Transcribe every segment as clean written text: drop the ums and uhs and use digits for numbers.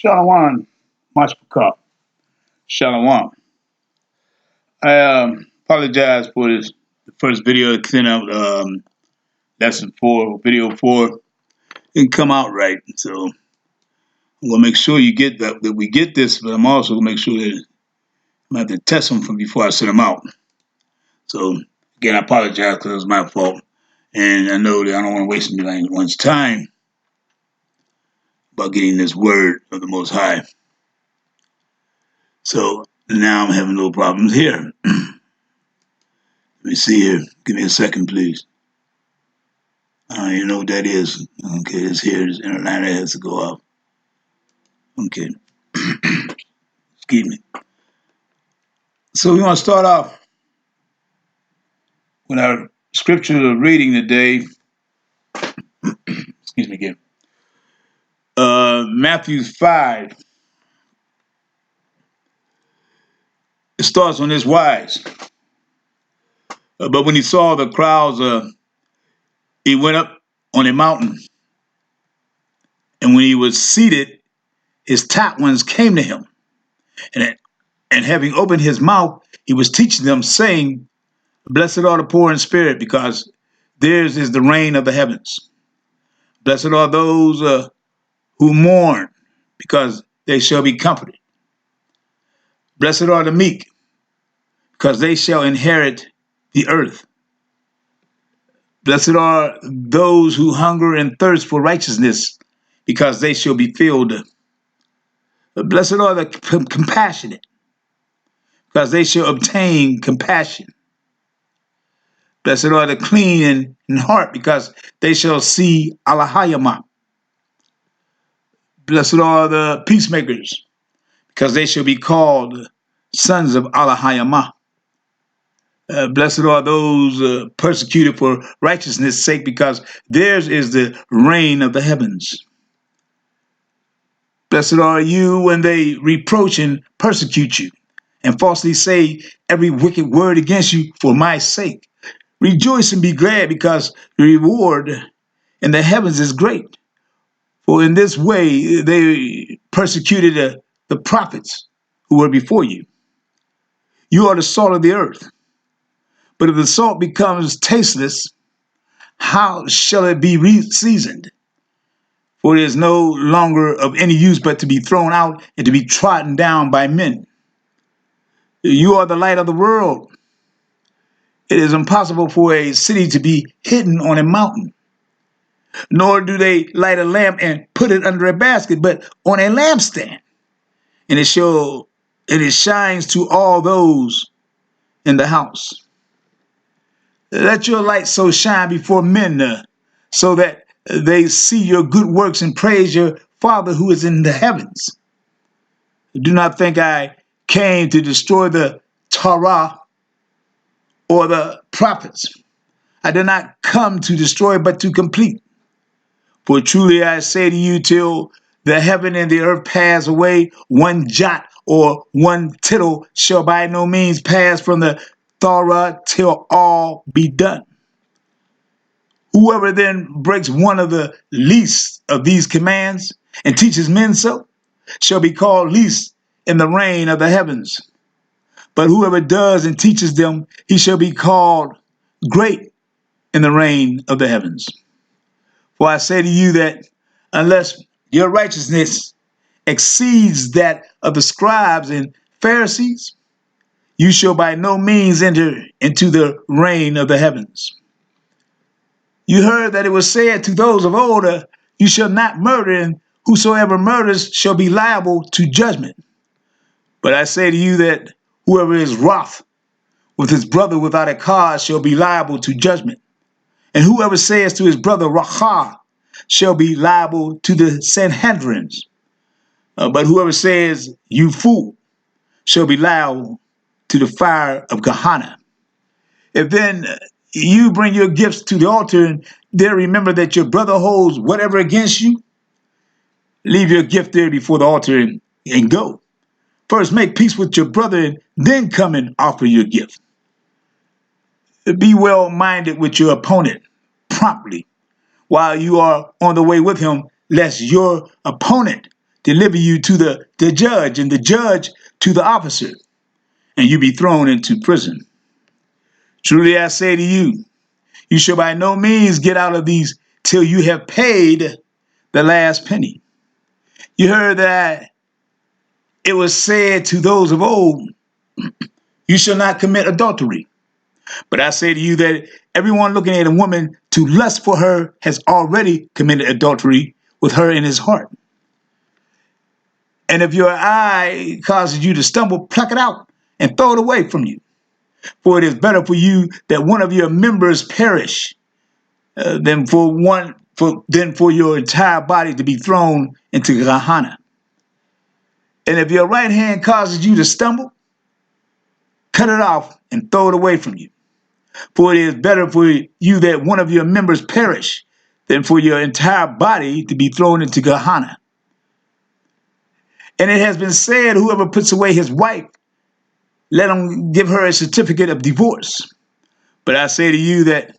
Shalom, Mashpaka. Shalom. I apologize for this. The first video I sent out, lesson 4, video 4, didn't come out right. So I'm gonna make sure you get that we get this, but I'm also gonna make sure that I'm gonna have to test them from before I send them out. So again, I apologize because it was my fault, and I know that I don't want to waste anyone's time about getting this word of the Most High. So now I'm having no problems here. Let me see here. Give me a second, please. You know what that is. Okay, it's here. This internet has to go off. Okay. Excuse me. So we want to start off with our scripture reading today. Excuse me again. Matthew 5. It starts on this wise. But when he saw the crowds, he went up on a mountain. And when he was seated, his taught ones came to him. And having opened his mouth, he was teaching them, saying, Blessed are the poor in spirit, because theirs is the reign of the heavens. Blessed are those who mourn, because they shall be comforted. Blessed are the meek, because they shall inherit the earth. Blessed are those who hunger and thirst for righteousness, because they shall be filled. Blessed are the compassionate, because they shall obtain compassion. Blessed are the clean in heart, because they shall see Allahayama. Blessed are the peacemakers, because they shall be called sons of Allahayama. Blessed are those persecuted for righteousness' sake, because theirs is the reign of the heavens. Blessed are you when they reproach and persecute you, and falsely say every wicked word against you for my sake. Rejoice and be glad, because the reward in the heavens is great. For in this way they persecuted the prophets who were before you. You are the salt of the earth. But if the salt becomes tasteless, how shall it be seasoned? For it is no longer of any use but to be thrown out and to be trodden down by men. You are the light of the world. It is impossible for a city to be hidden on a mountain. Nor do they light a lamp and put it under a basket, but on a lampstand. And it shines to all those in the house. Let your light so shine before men, so that they see your good works and praise your Father who is in the heavens. Do not think I came to destroy the Torah or the prophets. I did not come to destroy, but to complete. For truly I say to you, till the heaven and the earth pass away, one jot or one tittle shall by no means pass from the Torah till all be done. Whoever then breaks one of the least of these commands and teaches men so shall be called least in the reign of the heavens. But whoever does and teaches them, he shall be called great in the reign of the heavens. For I say to you that unless your righteousness exceeds that of the scribes and Pharisees, you shall by no means enter into the reign of the heavens. You heard that it was said to those of old, you shall not murder, and whosoever murders shall be liable to judgment. But I say to you that whoever is wroth with his brother without a cause shall be liable to judgment. And whoever says to his brother, Racha, shall be liable to the Sanhedrins. But whoever says, you fool, shall be liable to the fire of Gehenna. If then you bring your gifts to the altar and there remember that your brother holds whatever against you, leave your gift there before the altar and go. First make peace with your brother and then come and offer your gift. Be well minded with your opponent promptly while you are on the way with him, lest your opponent deliver you to the judge, and the judge to the officer, and you be thrown into prison. Truly I say to you, you shall by no means get out of these till you have paid the last penny. You heard that it was said to those of old, you shall not commit adultery. But I say to you that everyone looking at a woman to lust for her has already committed adultery with her in his heart. And if your eye causes you to stumble, pluck it out and throw it away from you. For it is better for you that one of your members perish than for your entire body to be thrown into Gehenna. And if your right hand causes you to stumble, cut it off and throw it away from you. For it is better for you that one of your members perish than for your entire body to be thrown into Gehenna. And it has been said, whoever puts away his wife, let him give her a certificate of divorce. But I say to you that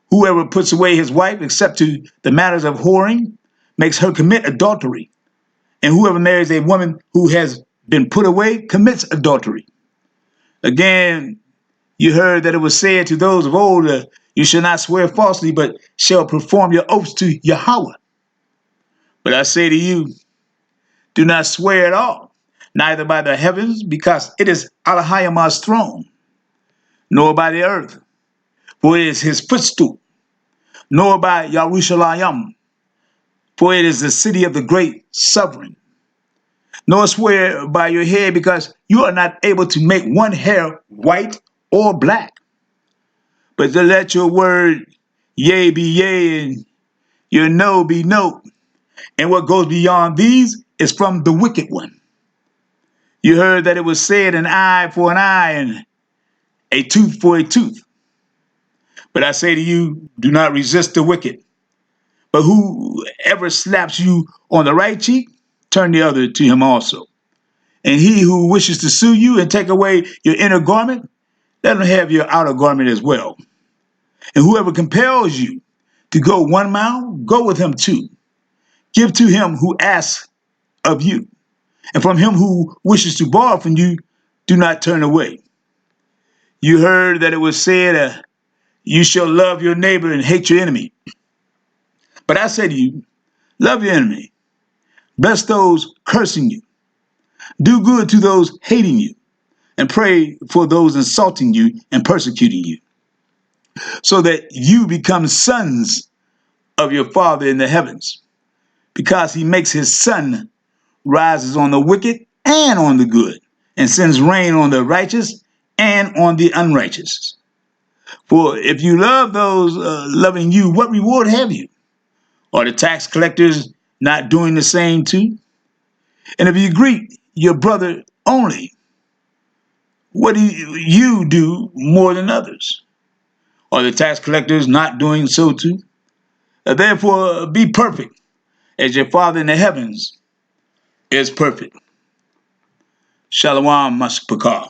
whoever puts away his wife, except to the matters of whoring, makes her commit adultery. And whoever marries a woman who has been put away commits adultery. Again, you heard that it was said to those of old, you shall not swear falsely, but shall perform your oaths to Yahweh. But I say to you, do not swear at all, neither by the heavens, because it is Allahayama's throne, nor by the earth, for it is his footstool, nor by Yerushalayim, for it is the city of the great sovereign. Nor swear by your head, because you are not able to make one hair white or black. But to let your word yea be yea and your no be no. And what goes beyond these is from the wicked one. You heard that it was said, an eye for an eye and a tooth for a tooth. But I say to you, do not resist the wicked. But whoever slaps you on the right cheek, turn the other to him also. And he who wishes to sue you and take away your inner garment, let him have your outer garment as well. And whoever compels you to go 1 mile, go with him 2. Give to him who asks of you. And from him who wishes to borrow from you, do not turn away. You heard that it was said, you shall love your neighbor and hate your enemy. But I say to you, love your enemy. Bless those cursing you. Do good to those hating you. And pray for those insulting you and persecuting you, so that you become sons of your Father in the heavens, because he makes his sun rises on the wicked and on the good, and sends rain on the righteous and on the unrighteous. For if you love those loving you, what reward have you? Are the tax collectors not doing the same too? And if you greet your brother only, what do you do more than others? Are the tax collectors not doing so too? Therefore, be perfect, as your Father in the heavens is perfect. Shalom, Mashpakah.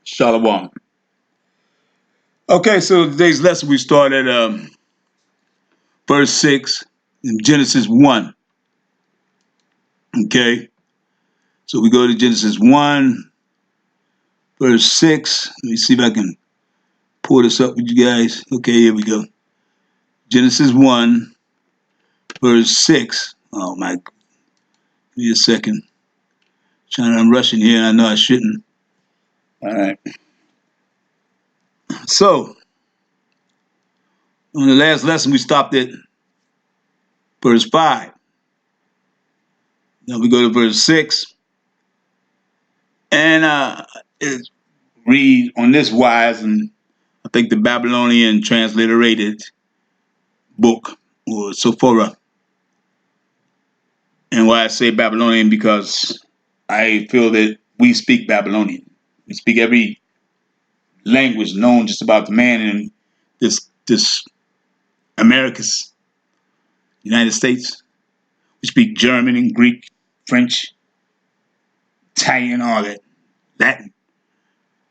Shalom. Okay, so today's lesson we start at verse 6 in Genesis 1. Okay, so we go to Genesis 1, verse 6. Let me see if I can pull this up with you guys. Okay, here we go. Genesis 1, verse 6. Oh my, give me a second. I'm rushing here. I know I shouldn't. All right. So, on the last lesson, we stopped at verse 5. Now we go to verse 6. And it reads on this wise, and I think the Babylonian transliterated book, or Sophora. And why I say Babylonian, because I feel that we speak Babylonian. We speak every language known just about the man in this Americas, United States. We speak German and Greek, French, Italian, all that. Latin.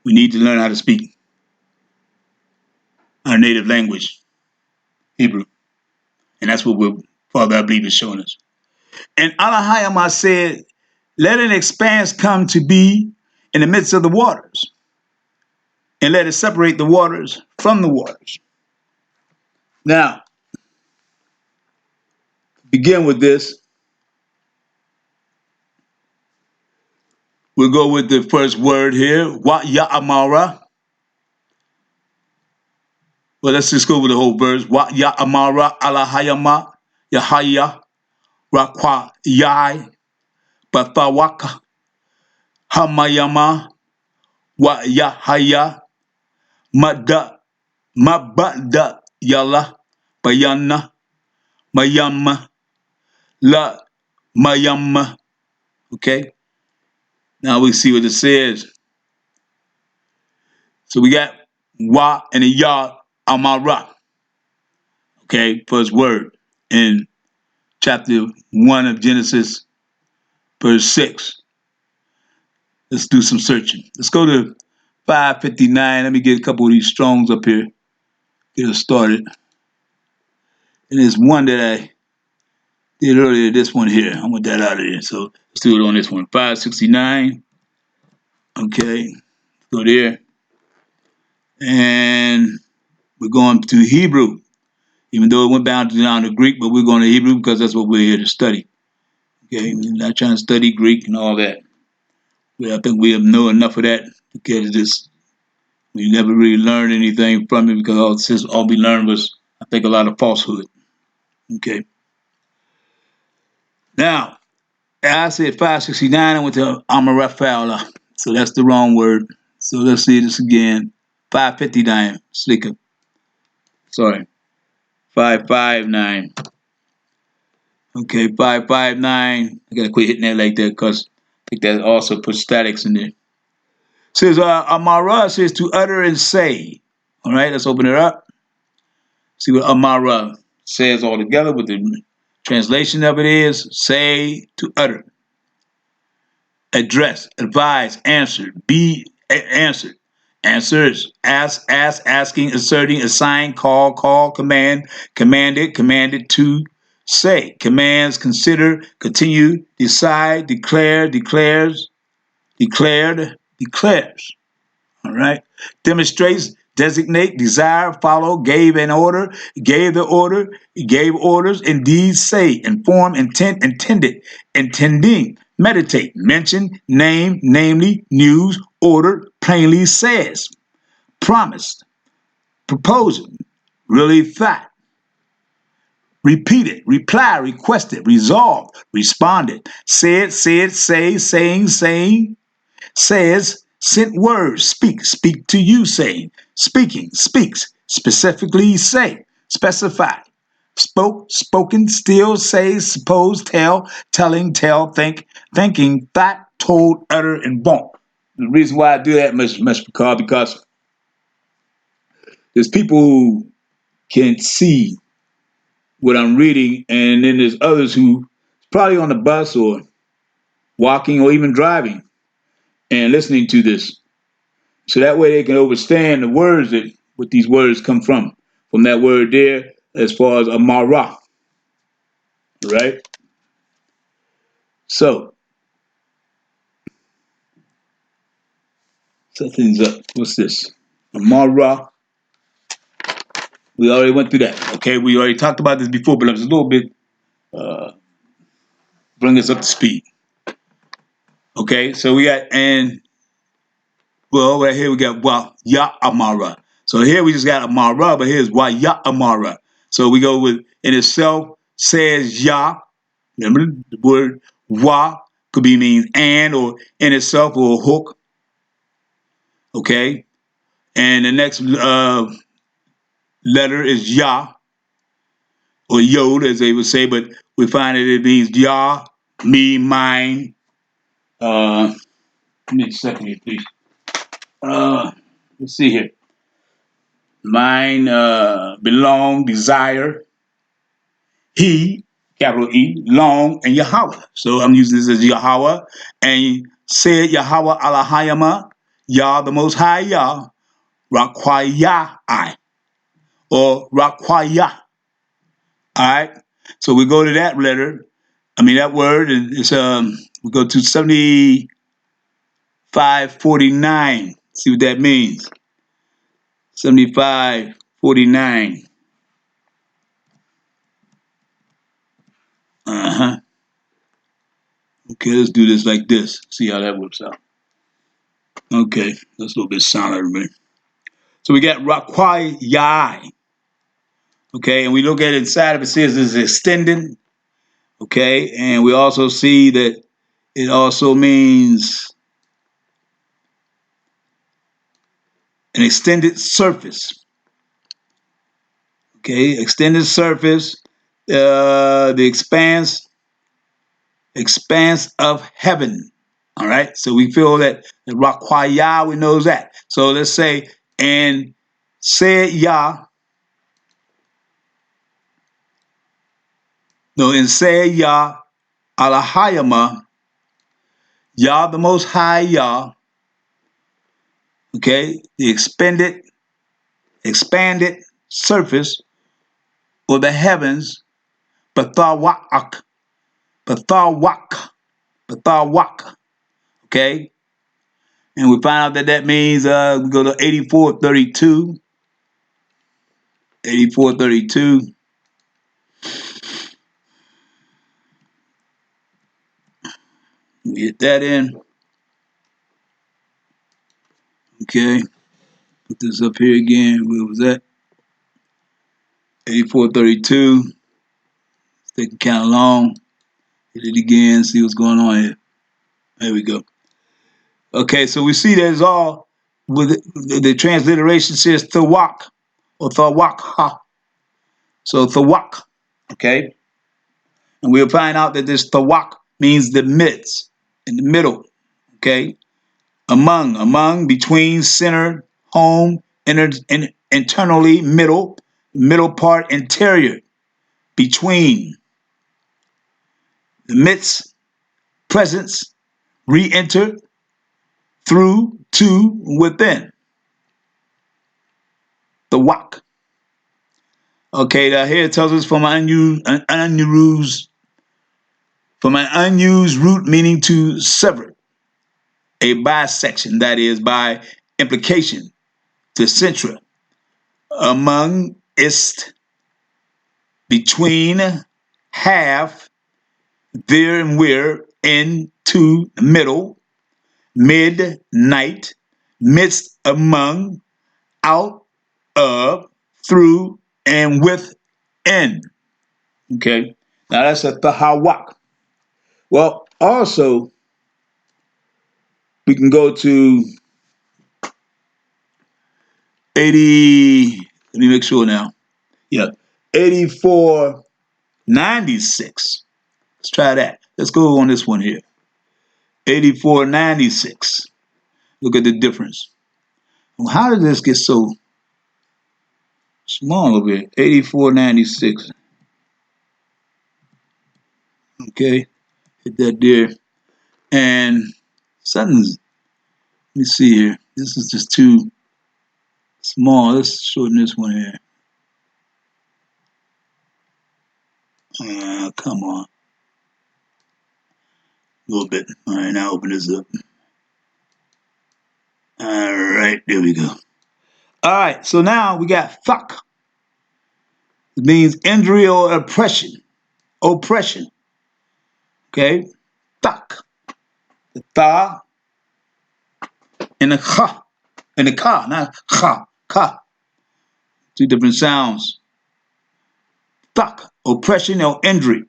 We need to learn how to speak our native language, Hebrew. And that's what Father, I believe, is showing us. And Alahayama said, let an expanse come to be in the midst of the waters, and let it separate the waters from the waters. Now, begin with this. We'll go with the first word here, Wa Ya'amara. Well, let's just go with the whole verse. Wa Ya'amara Alahayama Yahaya Rakwa Yai Bathawaka Hamayama Wa Yahaya Mabada Yala Bayana Mayama La Mayama. Okay. Now we see what it says. So we got Wa and a Ya Amara. Okay, first word in chapter 1 of Genesis, verse 6. Let's do some searching. Let's go to 559. Let me get a couple of these Strongs up here. Get us started. And there's one that I did earlier, this one here. I want that out of here. So let's do it on this one. 569. Okay, go there. And we're going to Hebrew. Even though it went down to Greek, but we're going to Hebrew because that's what we're here to study. Okay, we're not trying to study Greek and all that. I think we know enough of that because we never really learned anything from it because all we learned was, I think, a lot of falsehood. Okay. Now, I said 569, I went to Amarafala. So that's the wrong word. So let's see this again. 559, slicker. Sorry. 559. Okay, 559. I gotta quit hitting that like that because I think that also puts statics in there. It says Amara says to utter and say. All right, let's open it up. See what Amara says all together. What the translation of it is: say, to utter, address, advise, answer, be answered. Answers: ask, asking, asserting, assign, call, command, commanded to. Say, commands, consider, continue, decide, declare, declares, declared, declares. All right. Demonstrates, designate, desire, follow, gave an order, gave the order, gave orders, indeed, say, inform, intent, intended, intending, meditate, mention, name, namely, news, order, plainly says, promised, proposing, really thought. Repeated, reply, requested, resolved, responded, said, say, saying, says, sent words, speak to you, saying, speaking, speaks, specifically say, specify, spoke, spoken, still, say, suppose, tell, telling, tell, think, thinking, thought, told, utter, and won't. The reason why I do that, Mr. because there's people who can see what I'm reading, and then there's others who probably on the bus or walking or even driving and listening to this. So that way they can understand the words that what these words come from that word there as far as Amara. Right? So something's up. What's this? Amara. We already went through that. Okay, we already talked about this before, but it's a little bit bring us up to speed. Okay, so we got right here we got Wa Ya Amara. So here we just got Amara, but here's Wa Ya Amara. So we go with in itself says Ya. Remember the word Wa could be means and or in itself or a hook. Okay, and the next letter is Ya or Yod, as they would say, but we find that it means Ya, me, mine. Give me a second here, please. Let's see here. Mine, belong, desire. He, capital E, long, and Yahweh. So I'm using this as Yahweh. And said Yahweh Alahayama, Yah, the Most High Yah, Rakwaya I, or Rakwaya. All right. So we go to that letter. That word is we go to 7549. See what that means. 7549. Uh-huh. Okay, let's do this like this. See how that works out. Okay, that's a little bit sound, everybody. So we got Rakwai Yai. Okay, and we look at it inside of it, says it's extended. Okay, and we also see that it also means an extended surface. Okay, extended surface, the expanse of heaven. All right, so we feel that the Rakwaya, we know that. So let's say, and said Yah, no, and said Yah, Alahayama, Yah the Most High Yah, okay, the expanded surface or the heavens, Bathawak, okay, and we find out that that means we go to 8432, 8432. Get that in. Okay, put this up here again. Where was that? 8432. It's taking kind of long. Hit it again, see what's going on here. There we go. Okay, so we see there's all, with the transliteration says Thawak or Thawak. So Thawak, okay? And we'll find out that this Thawak means the midst, in the middle, okay? Among, between, center, home, internally, middle part, interior, between, the midst, presence, re-enter, through, to, within. The wak. Okay, here it tells us from an unused root meaning to sever. A bisection, that is, by implication, to centra. Among, ist, between, half, there and where, in, to, middle, midnight, midst, among, out of, through, and within. Okay, now that's a tahawak. Well, also, we can go to 80, let me make sure now. Yeah, 8496. Let's try that. Let's go on this one here. 8496. Look at the difference. Well, how did this get so small over here? 8496. Okay, hit that there. And something's, let me see here. This is just too small. Let's shorten this one here. Come on. A little bit. All right, now open this up. All right, there we go. All right, so now we got thak. It means injury or oppression. Oppression. Okay? Thak. The tha and the kha. And the ka, not kha. Ka. Two different sounds. Thak. Oppression or injury.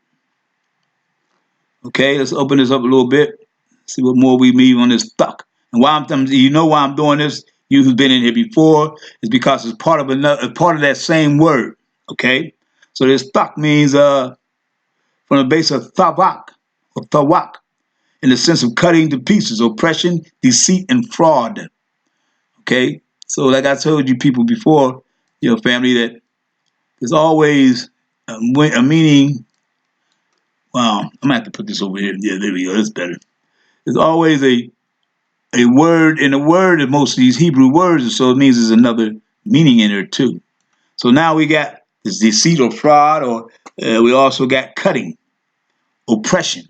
Okay, let's open this up a little bit. See what more we mean on this thak. And why you know why I'm doing this? You who've been in here before, is because it's part of that same word. Okay, so this thak means from the base of thavak or thawak, in the sense of cutting to pieces, oppression, deceit, and fraud. Okay, so like I told you people before, family, that there's always a meaning. Wow, I'm gonna have to put this over here. Yeah, there we go. That's better. There's always a word in a word in most of these Hebrew words, so it means there's another meaning in there too. So now we got this deceit or fraud, or we also got cutting, oppression.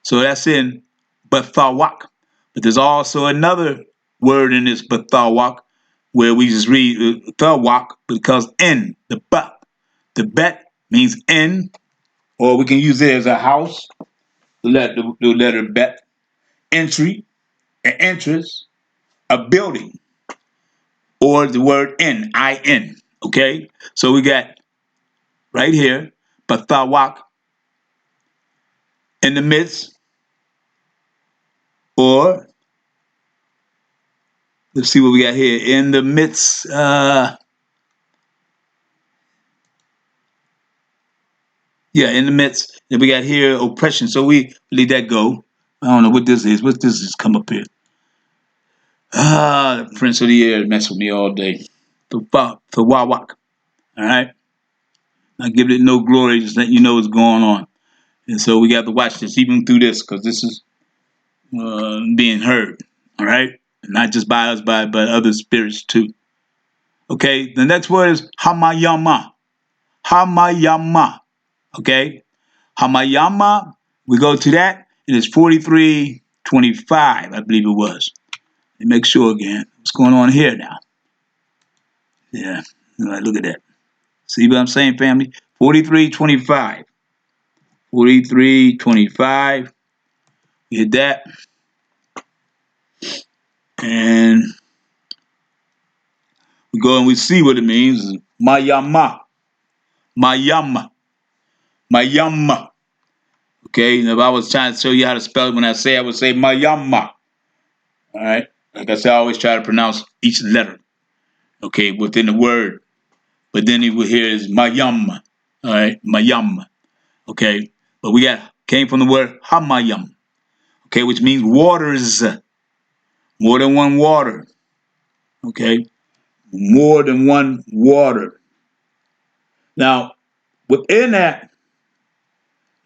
So that's in Bathawak. But there's also another word in this Bathawak where we just read Thawak because in, the ba. The bet means in, or we can use it as a house, the letter bet, entry, an entrance, a building, or the word in, I-N. Okay? So we got right here, Bathawak in the midst, or let's see what we got here. In the midst, in the midst. Then we got here oppression. So we leave that go. I don't know what this is. What this is come up here? The Prince of the Air mess with me all day. The Wawak. All right. Not giving it no glory, just letting you know what's going on. And so we got to watch this even through this because this is being heard. All right. Not just by us, but other spirits too. Okay. The next word is Hamayama. Hamayama. Okay. Hamayama. We go to that. It is 4325, I believe it was. Let me make sure again. What's going on here now? Yeah. All right, look at that. See what I'm saying, family? 4325. 4325. You hit that. And we go and we see what it means. Mayama. Mayama. Mayama. Okay, and if I was trying to show you how to spell it when I say, I would say Mayama. All right. Like I said, I always try to pronounce each letter. Okay, within the word. But then you will hear is Mayama. All right, Mayama. Okay, but we came from the word Hamayam. Okay, which means waters. More than one water. Okay, more than one water. Now, within that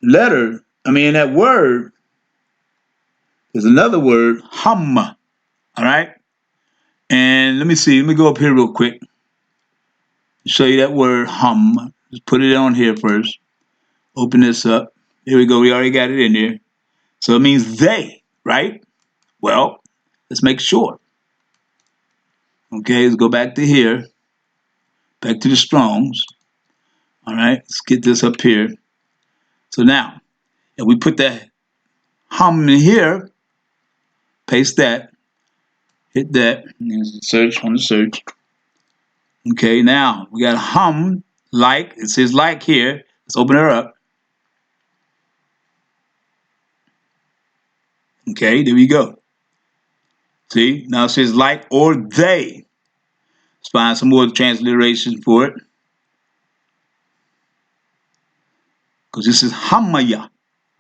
letter, that word, there's another word, Hamma. All right, and let me see. Let me go up here real quick. Show you that word hum. Just put it on here first. Open this up. Here we go. We already got it in there. So it means they, right? Well, let's make sure. Okay, let's go back to here. Back to the Strongs. All right, let's get this up here. So now, if we put that hum in here, paste that, hit that, and search on the search. Okay, now we got hum, like. It says like here. Let's open her up. Okay, there we go. See, now it says like or they. Let's find some more transliteration for it. Because this is Hamaya.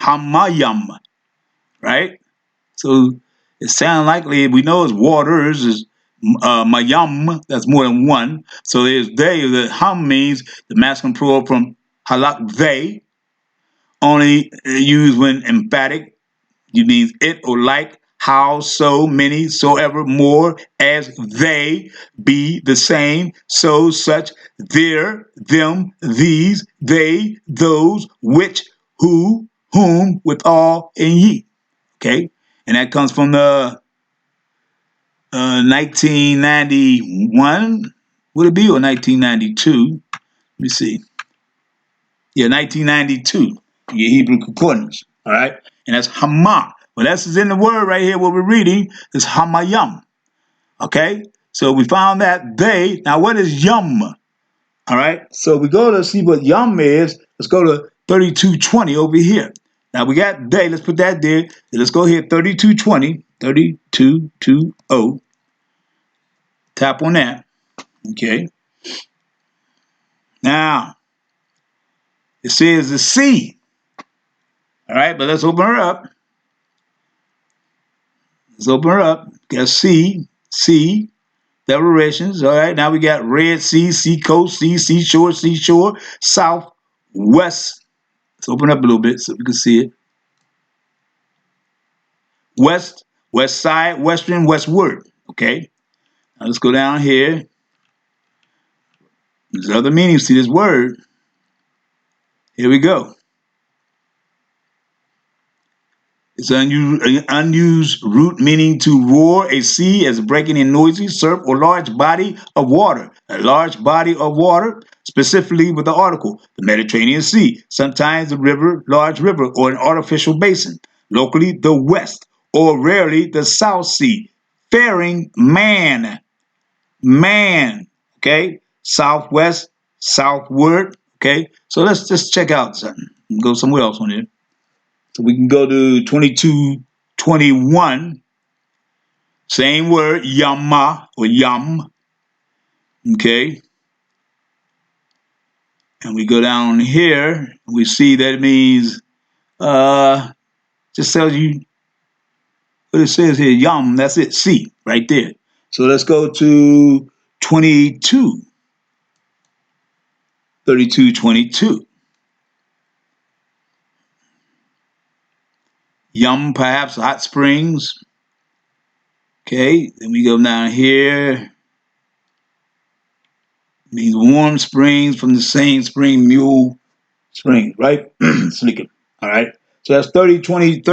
Hamayam. Right? So it sounds likely, we know it's waters, is mayam, that's more than one. So there's they, the ham means the masculine plural from halak, they, only used when emphatic. It means it or like, how, so, many, so ever, more, as they, be, the same, so, such, their, them, these, they, those, which, who, whom, with all, and ye. Okay? And that comes from the 1991, would it be, or 1992? Let me see. Yeah, 1992, your Hebrew concordance. All right? And that's Hama. Well, that's in the word right here, what we're reading is Hamayam. Okay? So we found that they. Now, what is yum? All right? So we go to see what yum is. Let's go to 3220 over here. Now, we got they. Let's put that there. Let's go here, 3220. 3220. Tap on that. Okay. Now, it says the sea. All right, but let's open her up. Let's open her up. Got sea, declarations. All right, now we got Red Sea, sea coast, seashore, south, west. Let's open up a little bit so we can see it. West side, western, westward. Okay, now let's go down here. There's other meanings to this word. Here we go. It's an unused root meaning to roar a sea as breaking in noisy surf or large body of water. A large body of water, specifically with the article, the Mediterranean Sea, sometimes a river, large river, or an artificial basin. Locally, the West, or rarely the South Sea. Faring man, man, okay? Southwest, southward, okay? So let's just check out something. Go somewhere else on here. So we can go to 22:21. Same word, yamma or yum. Okay. And we go down here. We see that it means, just tells you what it says here, yum. That's it, see, right there. So let's go to 22. 32:22. Yum, perhaps hot springs. Okay, then we go down here. Means warm springs from the same spring, mule spring, right? Slicker. All right. So that's 32:20 to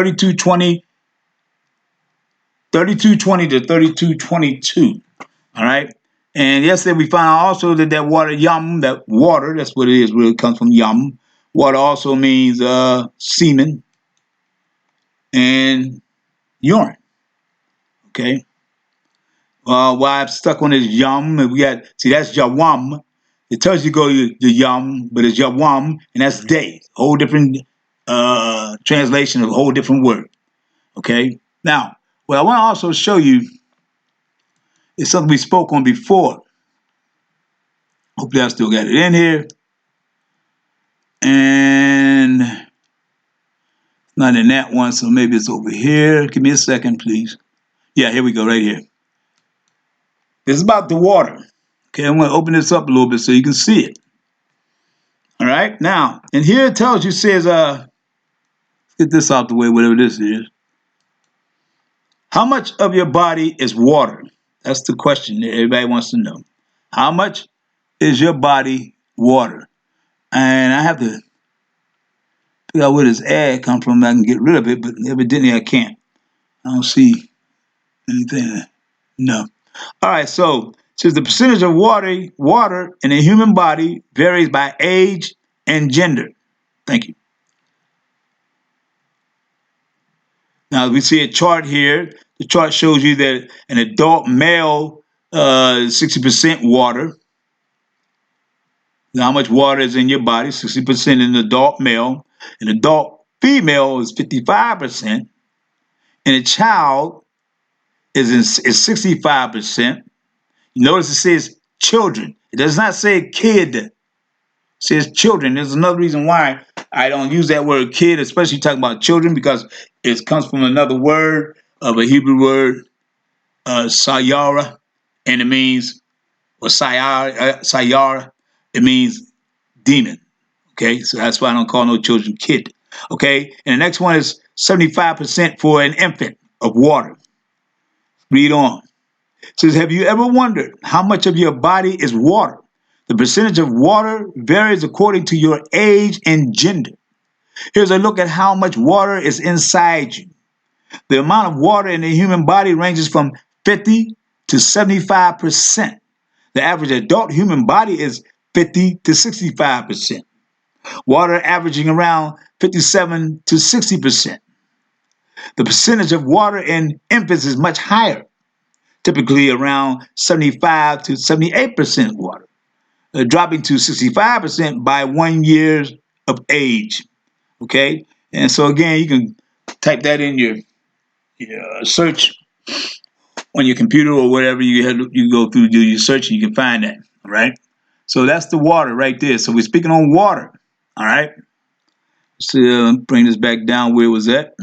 32:22. All right. And yesterday we found out also that water, yum, that water, that's what it is, really comes from yum. Water also means semen and urine. Okay. Why I'm stuck on this yum, we got, see, that's yawam. It tells you go to yum, but it's yawam, and that's day. Whole different translation of a whole different word. Okay? Now, what I want to also show you is something we spoke on before. Hopefully I still got it in here. And not in that one, so maybe it's over here. Give me a second, please. Yeah, here we go, right here. This is about the water. Okay, I'm going to open this up a little bit so you can see it. All right, now, and here it tells you, says, get this out the way, whatever this is. How much of your body is water? That's the question that everybody wants to know. How much is your body water? And I have to figure out where this ad comes from. I can get rid of it, but evidently I can't. I don't see anything. No. All right, so it says the percentage of water in a human body varies by age and gender. Thank you. Now we see a chart here. The chart shows you that an adult male is 60% water. Now, how much water is in your body? 60% in an adult male. An adult female is 55%. And a child is 65%. Notice it says children. It does not say kid. It says children. There's another reason why I don't use that word kid, especially talking about children, because it comes from another word of a Hebrew word, sayara, and it means, or sayara, it means demon. Okay, so that's why I don't call no children kid. Okay, and the next one is 75% for an infant of water. Read on. It says, have you ever wondered how much of your body is water? The percentage of water varies according to your age and gender. Here's a look at how much water is inside you. The amount of water in the human body ranges from 50 to 75%. The average adult human body is 50 to 65%. Water averaging around 57 to 60%. The percentage of water in infants is much higher, typically around 75 to 78% water, dropping to 65% by 1 year of age. Okay, and so again, you can type that in your search on your computer or whatever you go through, do your search, and you can find that. All right, so that's the water right there. So we're speaking on water. All right, so bring this back down where it was at.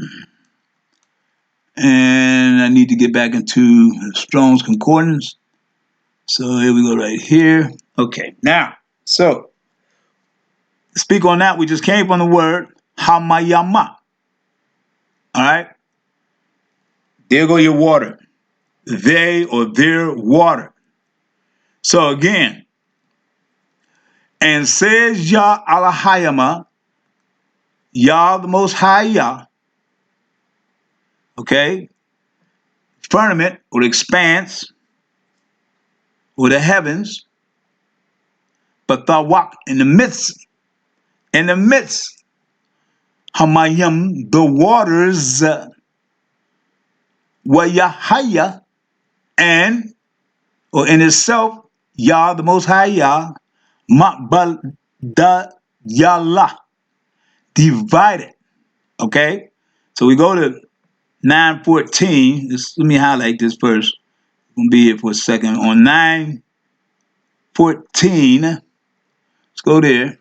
And I need to get back into Strong's Concordance. So here we go right here. Okay, now, so speak on that. We just came from the word hamayama. All right? There go your water. They or their water. So again, and says Yah Alahayama, Yah the Most High Yah, okay? Firmament or the expanse or the heavens, but thawak in the midst, hamayim, the waters, wayahaya, and, or in itself, Yah, the Most High Yah, ma'bal da yallah, divided, okay? So we go to 9:14. Let me highlight this first. I'm going to be here for a second. On 9:14, let's go there.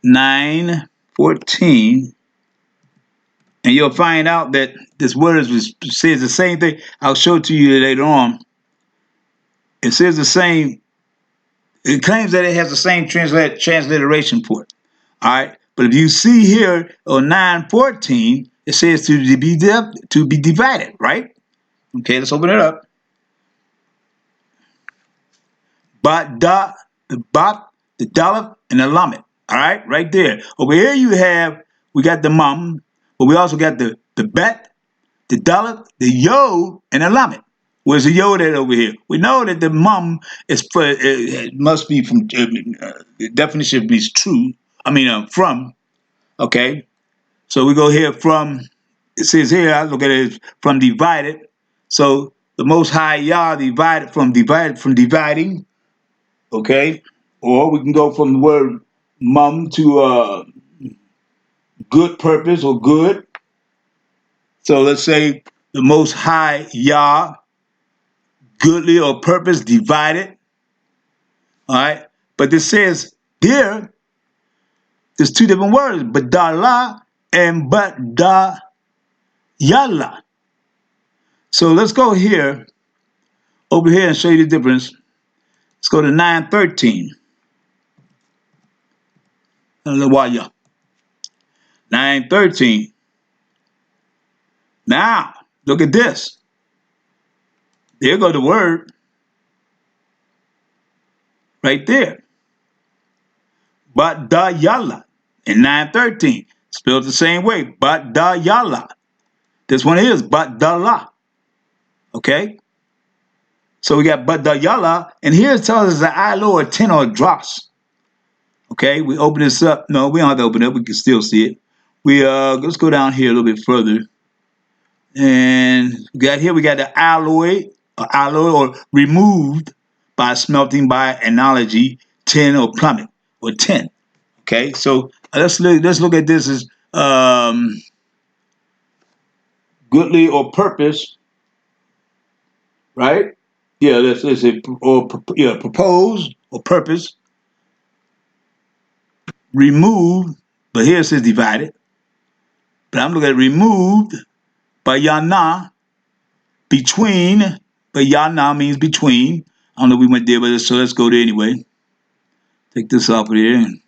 9:14, and you'll find out that this word says the same thing. I'll show it to you later on. It says the same. It claims that it has the same transliteration for it. All right, but if you see here on 9:14, it says to be divided, right? Okay, let's open it up. But the bat, the daleth, and the lamet. All right, right there. Over here we got the mum, but we also got the bet, the daleth, the yod, and the lamet. Where's the yod at over here? We know that the mum is it must be from the definition means true. From. Okay, so we go here from. It says here, I look at it as from divided. So the Most High Yah divided from dividing. Okay, or we can go from the word mum to good purpose or good. So let's say the Most High Yah, goodly or purpose divided. All right, but this says here, there's two different words, badala and badayala. So let's go here, over here, and show you the difference. Let's go to 9:13. 9:13. Now, look at this. There go the word. Right there. Badayala. In 9:13. Spelled the same way. Badayala. This one is badala. Okay? So we got badayala. And here it tells us the ilo or 10 or drops. Okay, we open this up. No, we don't have to open it up. We can still see it. Let's go down here a little bit further. And we got the alloy or removed by smelting by analogy, tin or plummet or tin. Okay, so let's look at this as goodly or purpose, right? Yeah, let's say propose or purpose. Removed, but here it says divided. But I'm looking at removed by yana, between, but yana means between. I don't know if we went there, but so let's go there anyway. Take this off of here and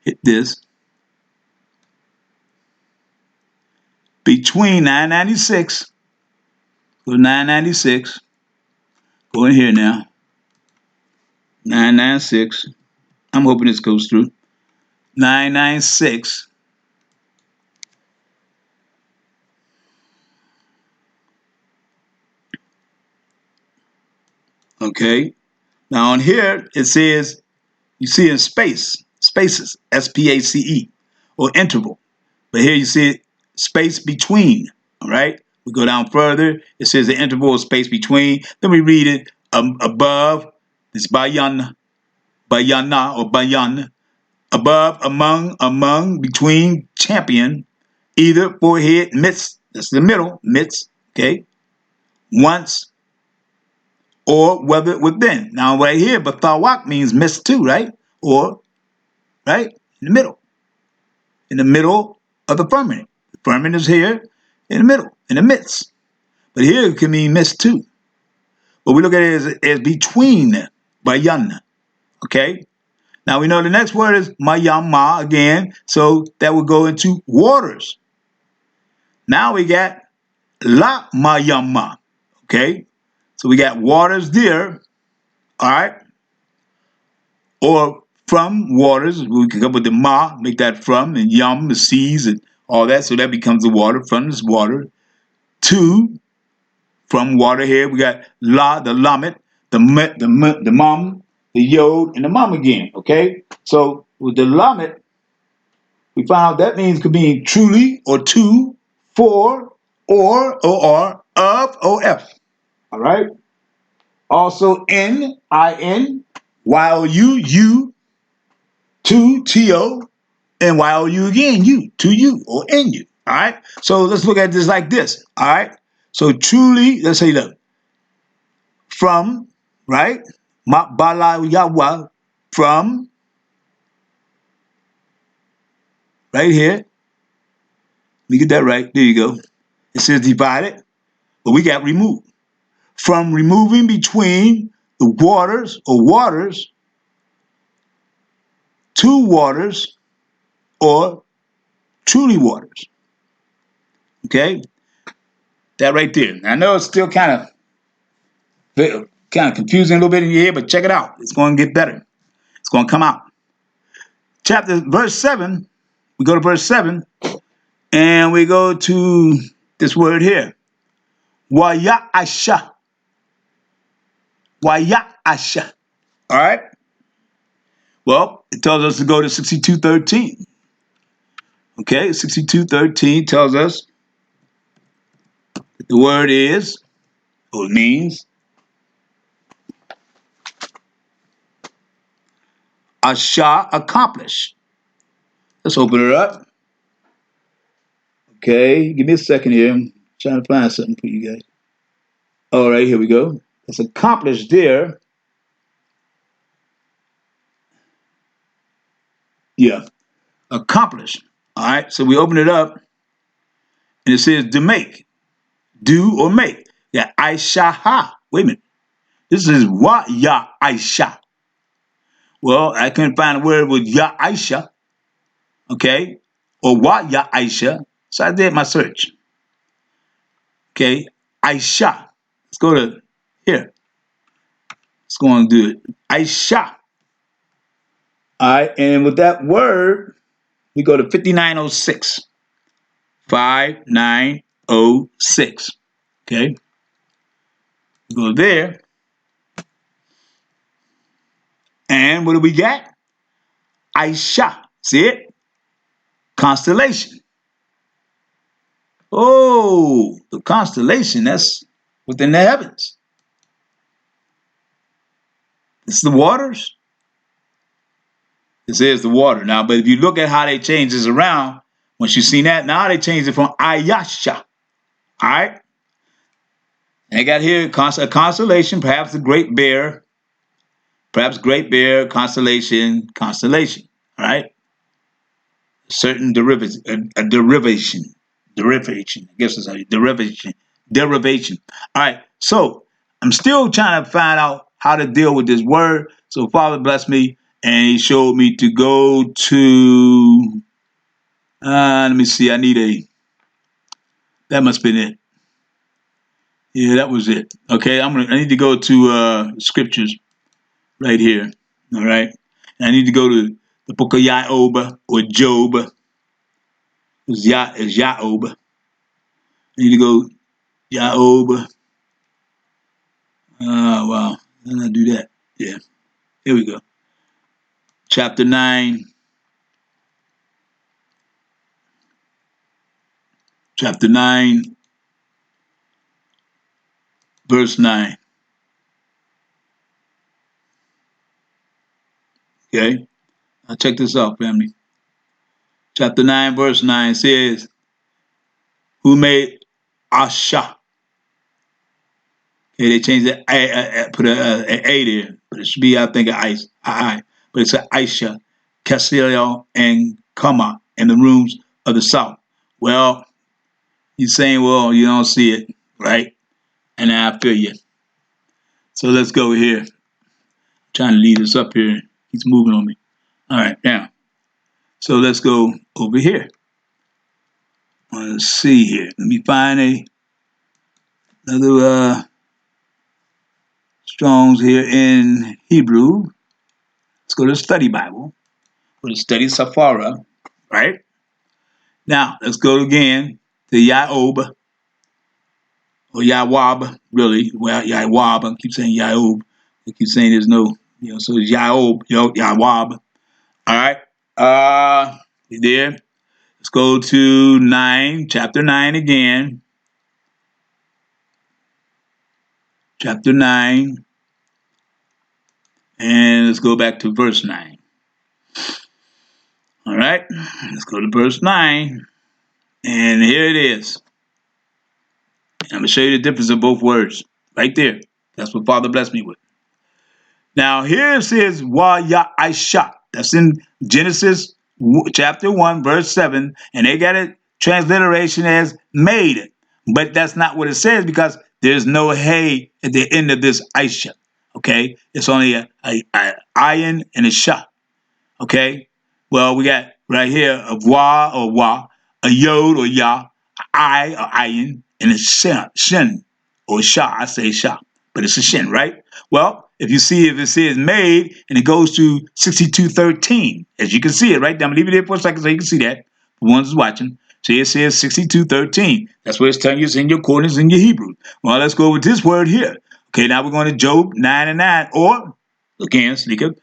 hit this. Between 996, go to 996. Go in here now. 996. I'm hoping this goes through. 996. Okay. Now on here it says, you see in spaces, S-P-A-C-E, or interval. But here you see it, space between. All right. We go down further. It says the interval or space between. Then we read it above. It's bayan or bayan. Above, among, between, champion, either, forehead, midst, that's the middle, midst, okay, once, or whether within. Now right here, but thawak means midst too, right? Or, right, in the middle of the firmament. The firmament is here, in the middle, in the midst. But here it can mean midst too. But we look at it as between, bayan, okay? Now we know the next word is mayama again, so that would go into waters. Now we got la mayama, okay? So we got waters there, all right? Or from waters, we can come with the ma, make that from, and yam, the seas, and all that. So that becomes the water from this water. 2, from water here, we got La, the Lamet, the Met, the Mum, the Yod, and the Mum again, okay? So with the Lamet, we found out that means could mean truly, or to, for, or, of, or F, all right? Also N, I-N, Y-O-U, you, to, T-O, and Y-O-U again, you, to you, or in you, all right? So let's look at this like this, all right? So truly, let's say, look, from, right? Bala Yawa, from, right here. Let me get that right. There you go. It says divided, but we got removed. From removing between the waters or waters to waters or truly waters. Okay? That right there. I know it's still kind of confusing a little bit in your head, but check it out. It's going to get better. It's going to come out. Verse 7, we go to verse 7, and we go to this word here. Waya'asha. Waya'asha. All right? Well, it tells us to go to 62:13. Okay, 62:13 tells us that the word is, or it means, Asha, accomplish. Let's open it up. Okay, give me a second here. I'm trying to find something for you guys. All right, here we go. It's accomplished there. Yeah, accomplished. All right, so we open it up, and it says to make, do or make. Yeah, Aisha. Wait a minute. This is what Ya Aisha. Well, I couldn't find a word with Ya Aisha. Okay, or what Ya Aisha. So I did my search. Okay, Aisha. Let's go to here. Let's go and do it. Aisha. All right, and with that word, we go to 5906. 5906. Okay. We go there. And what do we get? Aisha. See it? Constellation. Oh, the constellation, that's within the heavens. It's the waters. This is the water. Now, but if you look at how they change this around, once you've seen that, now they changed it from Ayasha. All right? And they got here a constellation, perhaps the Great Bear, constellation. All right? Certain derivation. I guess that's how you derivation. All right. So I'm still trying to find out how to deal with this word. So Father blessed me, and He showed me to go to. Let me see. That must have been it. Yeah, that was it. Okay, I need to go to scriptures right here. All right, and I need to go to the book of Job or Job. It's Job. I need to go Job. Wow. How did I do that? Yeah. Here we go. Chapter 9. Chapter 9. Verse 9. Okay. Now check this out, family. Chapter 9, verse 9 says, who made Asha? Okay, they changed it, put an A there, but it should be, I think, an I. But it's an Aisha, Casilio, and Kama in the rooms of the south. Well, he's saying, well, you don't see it, right? And I feel you. So let's go here. I'm trying to lead us up here. He's moving on me. All right, now. So let's go over here. Let's see here. Let me find another Strong's here in Hebrew. Let's go to the study Bible. Go to study Safara, right? Now, let's go again to Yaob, or Yawab, really. Well, Yawab, I keep saying Yaob. I keep saying there's no, so it's Yaob, Yawab. All right. You there? Let's go to 9, chapter 9 again. Chapter 9. And let's go back to verse 9. All right. Let's go to verse 9. And here it is. I'm going to show you the difference of both words. Right there. That's what Father blessed me with. Now, here it says, Wa Ya Aisha. That's in Genesis chapter 1, verse 7. And they got it transliteration as made. But that's not what it says because there's no hay at the end of this Aisha. Okay? It's only a ayin and a sha. Okay? Well, we got right here a wa or wa, a yod or ya, I or ayin, and a shin or sha. I say sha, but it's a shin, right? Well, if you see if it says made and it goes to 62:13, as you can see it right there. I'm gonna leave it there for a second so you can see that. The ones who's watching. See, it says 62:13. That's what it's telling you. It's in your coordinates in your Hebrew. Well, let's go with this word here. Okay, now we're going to Job 9 and 9, or again, sneak up,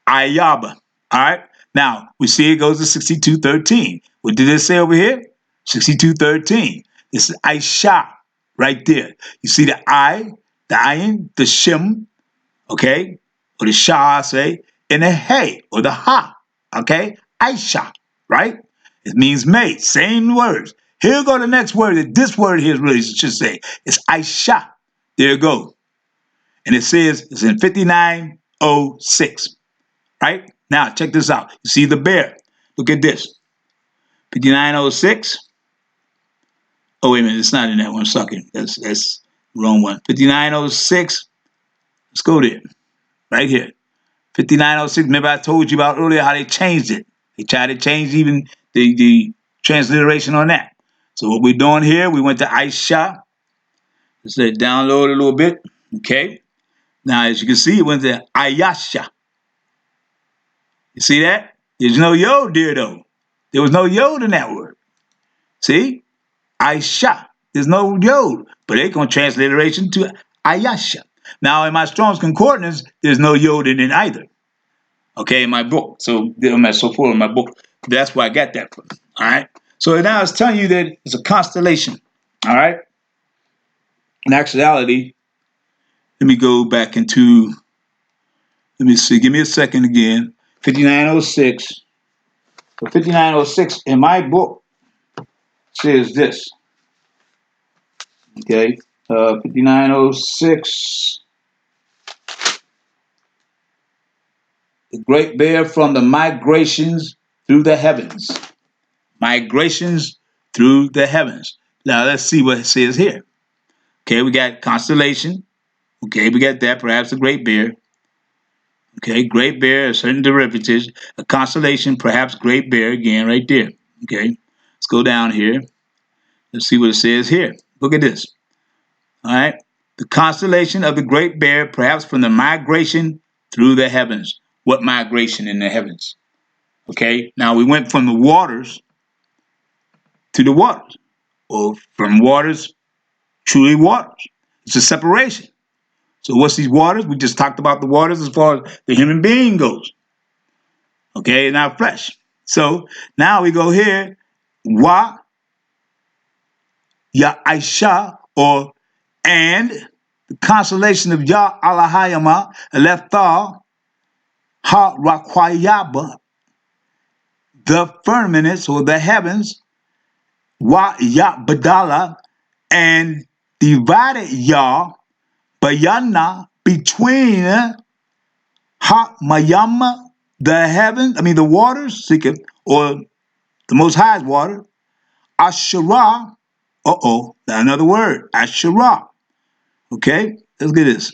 Ayaba. All right. Now we see it goes to 62:13. What did it say over here? 62:13. This is Aisha right there. You see the I, the ayin, the shim, okay, or the sha, I say, and the hey or the ha, okay, Aisha, right? It means made. Same words. Here go the next word that this word here really should say. It's Aisha. There it goes. And it says it's in 5906. Right? Now, check this out. You see the bear. Look at this. 5906. Oh, wait a minute. It's not in that one. Sucking. That's the wrong one. 5906. Let's go there. Right here. 5906. Remember I told you about earlier how they changed it. They tried to change even the transliteration on that. So what we're doing here, we went to Aisha. Let's let it download a little bit. Okay. Now, as you can see, it went to Ayasha. You see that? There's no yod there, though. There was no yod in that word. See? Aisha. There's no yod. But they're going to transliteration to Ayasha. Now, in my Strong's Concordance, there's no yod in it either. Okay, in my book. So forth in my book. That's where I got that from. All right? So now it's telling you that it's a constellation. All right? In actuality, let me go back into, let me see. Give me a second again. 5906. So 5906 in my book says this. Okay, 5906. The great bear from the migrations through the heavens. Migrations through the heavens. Now let's see what it says here. Okay, we got constellation. Okay, we got that. Perhaps a great bear. Okay, great bear, a certain derivatives, a constellation, perhaps great bear, again, right there. Okay, let's go down here. Let's see what it says here. Look at this. All right, the constellation of the great bear, perhaps from the migration through the heavens. What migration in the heavens? Okay, now we went from the waters to the waters, or from waters, truly waters. It's a separation. So what's these waters? We just talked about the waters as far as the human being goes. Okay, in our flesh. So now we go here. Wa Ya Aisha, or and the constellation of Ya Alahayama, Leftha, Ha Rakwayaba, the firmaments or the heavens, Wa Ya Badala, and divided Ya Bayana between Ha Mayama, the heavens, the waters, or the Most High's water, Asherah, now another word, Asherah. Okay, let's get this.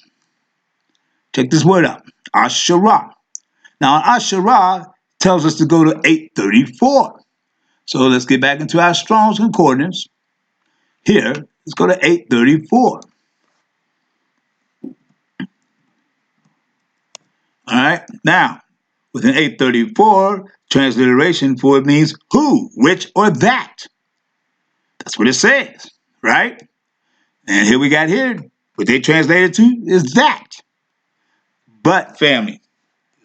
Check this word out, Asherah. Now, Asherah tells us to go to 834. So let's get back into our Strong's Concordance. Here, let's go to 834. All right, now, within 834, transliteration for it means who, which, or that. That's what it says, right? And here we got here, what they translated to is that. But, family,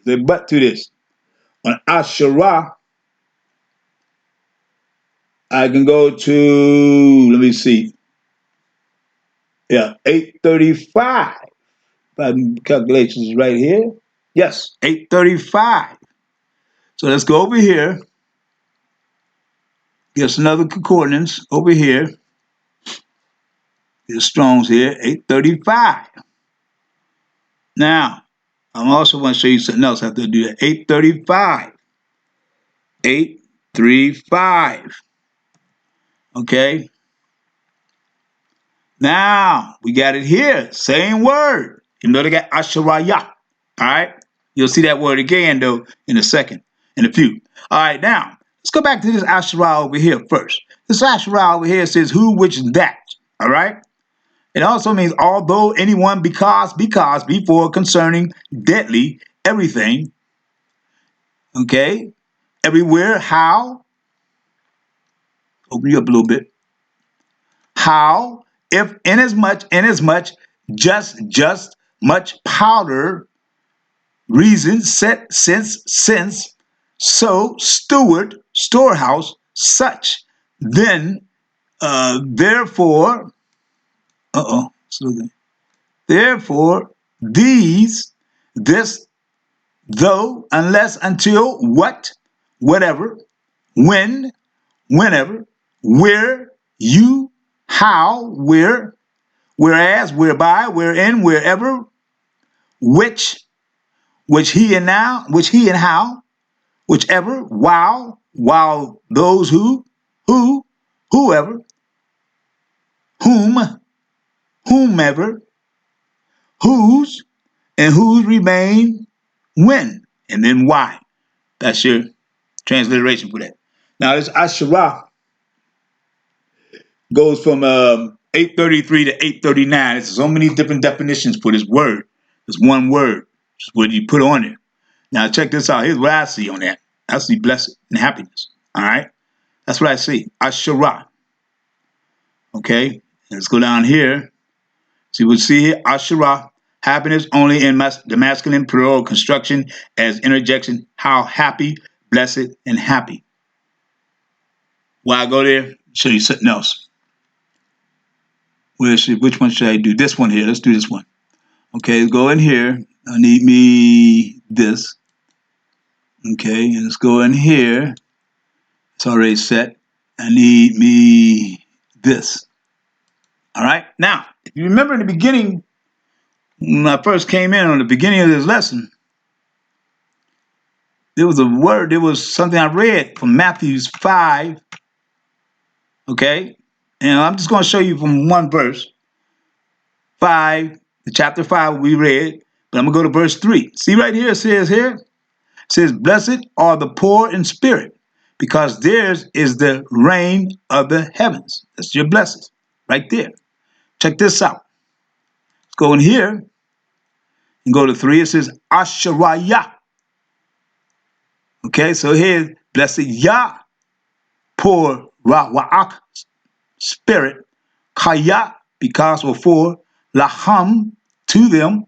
there's a but to this. On Asherah, I can go to, let me see. Yeah, 835. My calculations is right here. Yes, 835. So let's go over here. Get us another concordance over here. Get Strong's here, 835. Now, I also want to show you something else. I have to do that. 835. 835. Okay. Now, we got it here. Same word. You know they got Asherayah. All right. You'll see that word again, though, in a second, in a few. All right. Now, let's go back to this Asherah over here first. This Asherah over here says who, which, that. All right. It also means although, anyone, because, before, concerning, deadly, everything. Okay. Everywhere, how. Open you up a little bit. How, if, inasmuch, just, much, powder, reason, set, since, so, steward, storehouse, such, then, therefore, therefore, these, this, though, unless, until, what, whatever, when, whenever, where, you, how, where, whereas, whereby, wherein, wherever, which he and now, which he and how, whichever, while those who, whoever, whomever, whose, and whose remain, when, and then why. That's your transliteration for that. Now this Asherah goes from 833 to 839. There's so many different definitions for this word. It's one word. It's what you put on it. Now check this out. Here's what I see on that. I see blessed and happiness. All right? That's what I see. Asherah. Okay? Let's go down here. See what we see here? Asherah. Happiness only in the masculine plural construction as interjection. How happy, blessed, and happy. While I go there, show you something else. Which one should I do? This one here. Let's do this one. Okay, let's go in here. I need me this. Okay, and let's go in here. It's already set. I need me this. All right. Now, if you remember in the beginning, when I first came in on the beginning of this lesson, there was a word, there was something I read from Matthew 5. Okay. And I'm just going to show you from one verse. 5, chapter 5 we read, but I'm going to go to verse 3. See right here, it says, blessed are the poor in spirit, because theirs is the reign of the heavens. That's your blessings right there. Check this out. Let's go in here and go to 3. It says Asherayah. Okay, so here, blessed Yah, poor Ra'ak, spirit, Kaya, because or for, Laham, to them,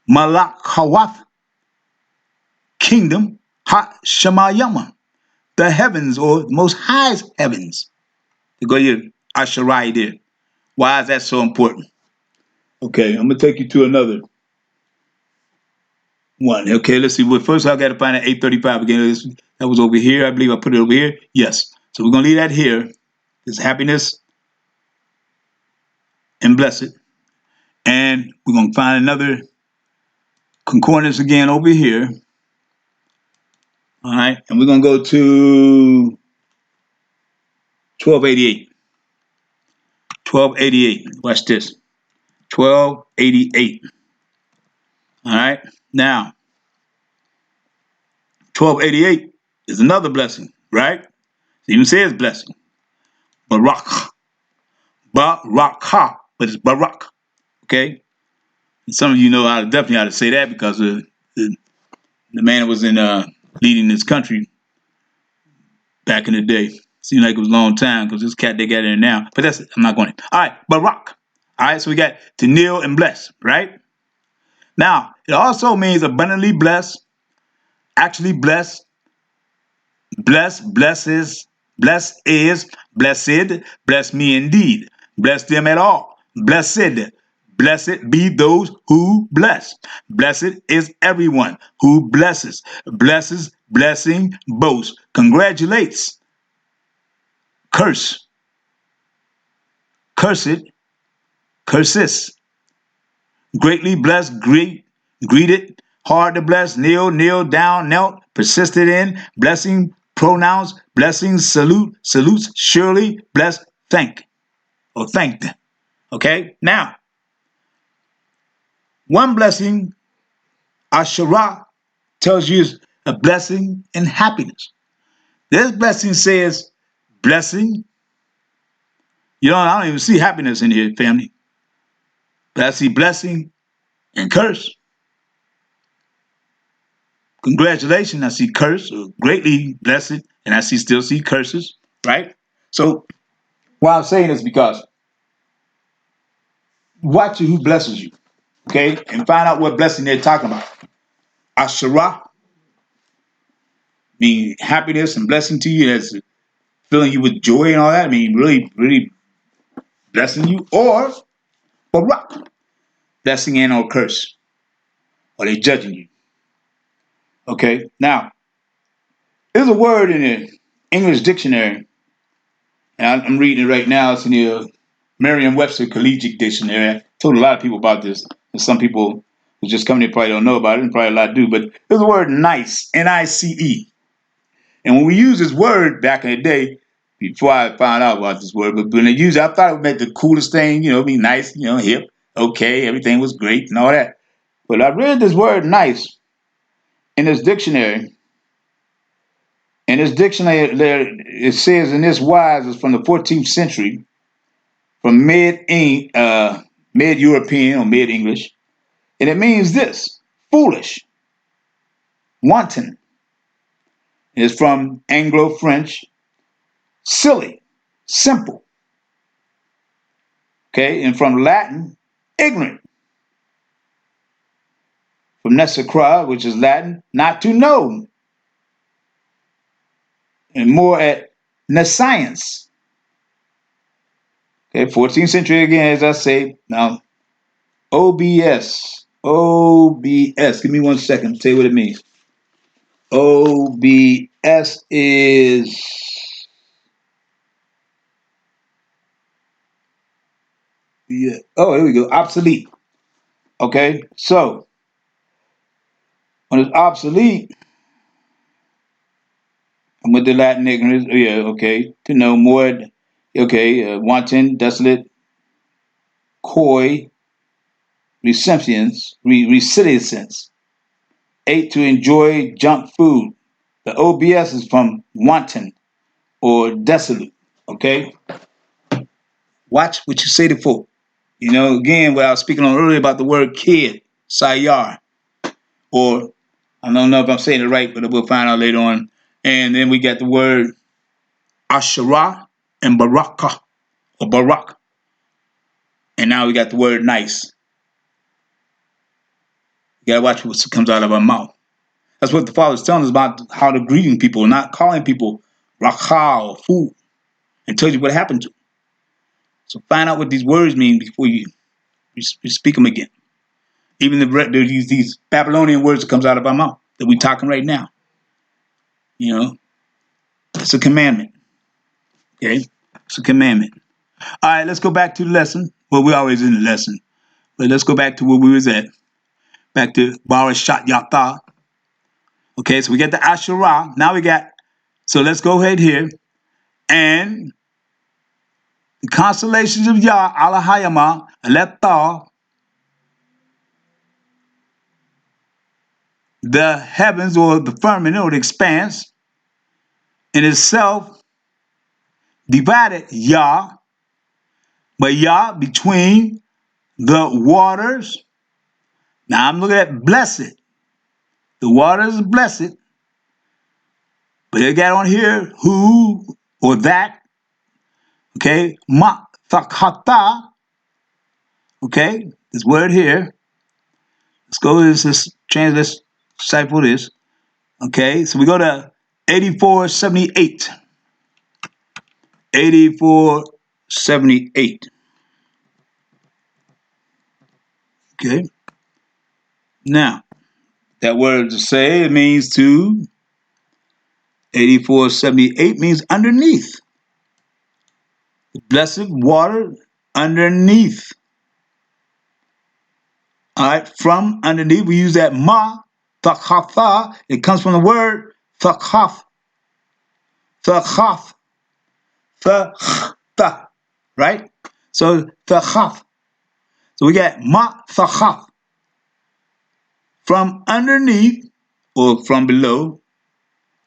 Malak Hawath, kingdom, Ha Shemayama, the heavens or most highest heavens. You go here, Asherai there. Why is that so important? Okay, I'm going to take you to another one. Okay, let's see. Well, first I got to find that 835 again. That was over here. I believe I put it over here. Yes. So we're going to leave that here. It's happiness and blessed. And we're going to find another concordance again over here. All right. And we're going to go to 1288. 1288. Watch this. 1288. All right. Now, 1288 is another blessing, right? It even says blessing. Barak. Barakah. But it's Barak. Okay? And some of you know definitely how to say that because the man was in leading this country back in the day. Seemed like it was a long time because this cat they got in now. But that's it. I'm not going to. All right, Barak. All right, so we got to kneel and bless, right? Now, it also means abundantly blessed, actually blessed, blesses, blessed, bless me indeed, bless them at all, blessed be those who bless. Blessed is everyone who blesses, blessing, boasts, congratulates, curse, cursed, curses, greatly blessed, greeted, hard to bless, kneel down, knelt, persisted in, blessing, pronouns, blessings, salutes, surely, bless, thank, or thanked. Okay? Now, one blessing, Asherah, tells you is a blessing and happiness. This blessing says blessing. You know, I don't even see happiness in here, family. But I see blessing and curse. Congratulations, I see curse, or greatly blessed, and I still see curses, right? So why I'm saying is because watch who blesses you, okay? And find out what blessing they're talking about. Asherah mean happiness and blessing to you, as filling you with joy and all that. I mean, really, really blessing you. Or Barak, blessing and or curse. Or they judging you. Okay? Now, there's a word in the English dictionary, and I'm reading it right now. It's in the Merriam-Webster Collegiate Dictionary. I told a lot of people about this, and some people who just come here probably don't know about it, and probably a lot do. But there's a word nice, Nice. And when we use this word back in the day, before I found out about this word, but when they used it, I thought it meant the coolest thing, be nice, hip, okay, everything was great and all that. But I read this word nice in this dictionary. And this dictionary, it says in this wise is from the 14th century, from mid-European or mid-English. And it means this: foolish, wanton. It's from Anglo-French, silly, simple. Okay, and from Latin, ignorant. From nescere, which is Latin, not to know. And more at nescience. Okay, 14th century again, as I say. Now, OBS. Give me 1 second to tell you what it means. OBS is oh, here we go. Obsolete. Okay, so when it's obsolete, I'm with the Latin ignorance. Oh, yeah, okay. To know more. Okay, wanton, desolate, coy, receptions, recidence. 8, to enjoy junk food. The OBS is from wanton or desolate. Okay, watch what you say to folk. Again, what I was speaking on earlier about the word kid, sayar, or I don't know if I'm saying it right, but we'll find out later on. And then we got the word Asherah and Baraka, or Barak. And now we got the word nice. You gotta watch what comes out of our mouth. That's what the Father's telling us about how to greeting people, not calling people Rakha or fool, and tell you what happened to them. So find out what these words mean before you speak them again. Even these Babylonian words that comes out of our mouth that we're talking right now. It's a commandment. Okay? It's a commandment. All right, let's go back to the lesson. Well, we're always in the lesson. But let's go back to where we was at. Back to Barashat Yatha. Okay, so we get the Asherah. Now so let's go ahead here. And the constellations of Yah, Alahayama, Aleptha, the heavens or the firmament or the expanse in itself divided Yah, but Yah between the waters. Now I'm looking at blessed. The waters are blessed. But they got on here who or that. Okay, ma thakata. Okay, this word here. Let's go to this translate. Let's decipher this. Okay, so we go to 8478. 8478. Okay. Now, that word to say, it means to 8478 means underneath. Blessed water underneath. All right, from underneath, we use that ma, thakhatha. It comes from the word thakhath, thakhath, thakhtha, right? So thakhath. So we got ma, thakhath. From underneath or from below.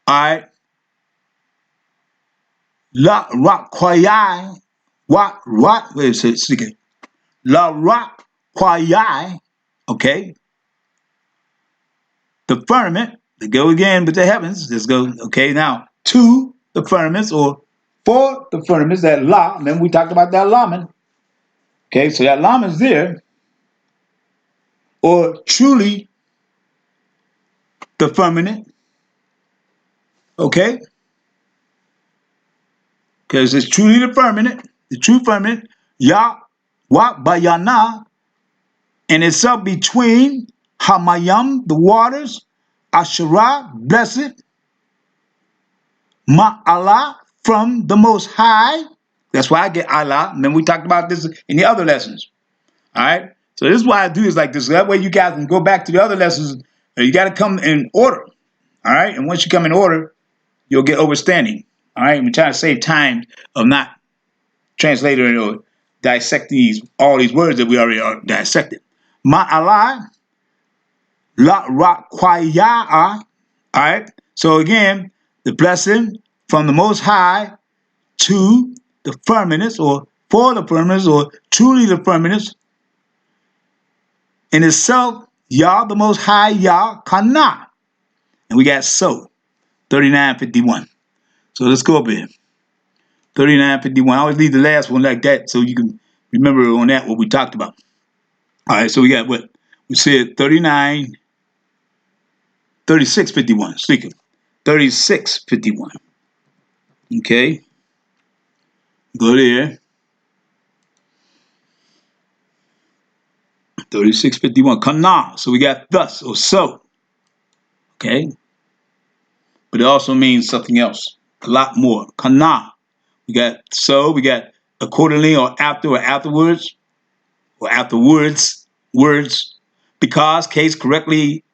All right. La rakwayai. What? Wait a second. La rakwayai. Okay. The firmament. They go again with the heavens. Let's go. Okay. Now, to the firmaments or for the firmaments, that la. And then we talked about that laman. Okay. So that laman is there. Or truly the firmament. Okay. Because it's truly the firmament. The true firmament. Ya wa bayana. And itself between Hamayam, the waters, Asherah, blessed, Ma'ala, from the Most High. That's why I get Allah. And then we talked about this in the other lessons. All right? So this is why I do this like this. That way you guys can go back to the other lessons. You got to come in order. All right? And once you come in order, you'll get overstanding. All right? I'm trying to save time of not translating or dissecting all these words that we already are dissected. Ma'ala, La Rakwaya. All right. So again, the blessing from the Most High to the firmaments, or for the firmaments, or truly the firmaments. In itself, Yah, the Most High, Yah, Kana. And we got so, 3951. So let's go up here. 3951. I always leave the last one like that so you can remember on that what we talked about. All right. So we got what? We said 3651. Speaking. 3651. Okay. Go there. 3651. Kana. So we got thus or so. Okay. But it also means something else. A lot more. Kana. We got so. We got accordingly or after or afterwards. Or afterwards. Words. Because, case, correctly,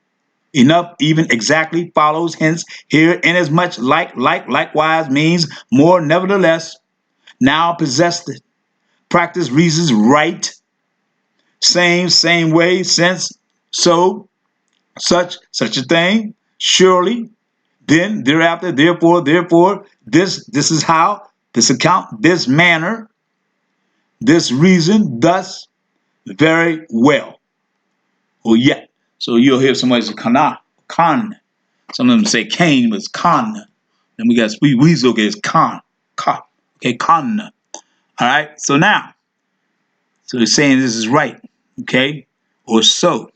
enough, even, exactly, follows, hence, here, inasmuch, likewise, means, more, nevertheless, now possessed it, practice, reasons, right, same way, since, so, such a thing, surely, then, thereafter, therefore, this is how, this account, this manner, this reason, thus, very well, or yet. So you'll hear somebody say kana, kan. Some of them say Cain, but it's kan. Then we got Weasel, okay, it's kan, ka, okay, kan. All right. So now, so they're saying this is right, okay, or so.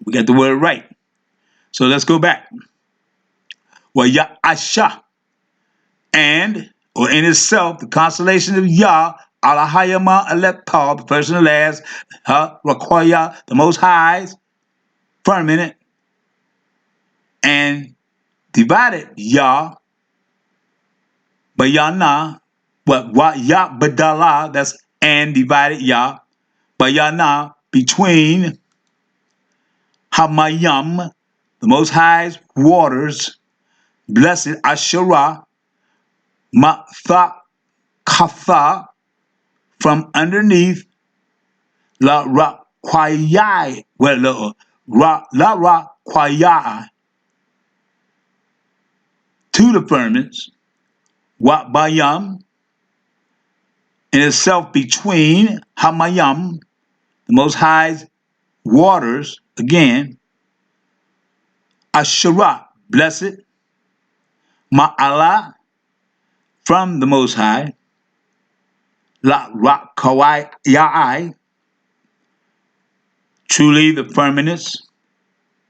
We got the word right. So let's go back. Well, ya asha, and or in itself, the constellation of Yah, Alahayama Elepal, the person of last, Rakoya, the Most High's firmament, and divided Yah, Bayana, what Yah Badala, that's and divided Yah, Bayana, between Hamayam, the Most High's waters, blessed Asherah, Ma'tha Katha, from underneath La Rakwayai, well, La Rakwayai, to the firmaments, Wat Bayam, in itself between Hamayam, the Most High's waters, again, Asherah, blessed, Ma'ala, from the Most High. La Ra Kawai Ya'ai, truly the firmness.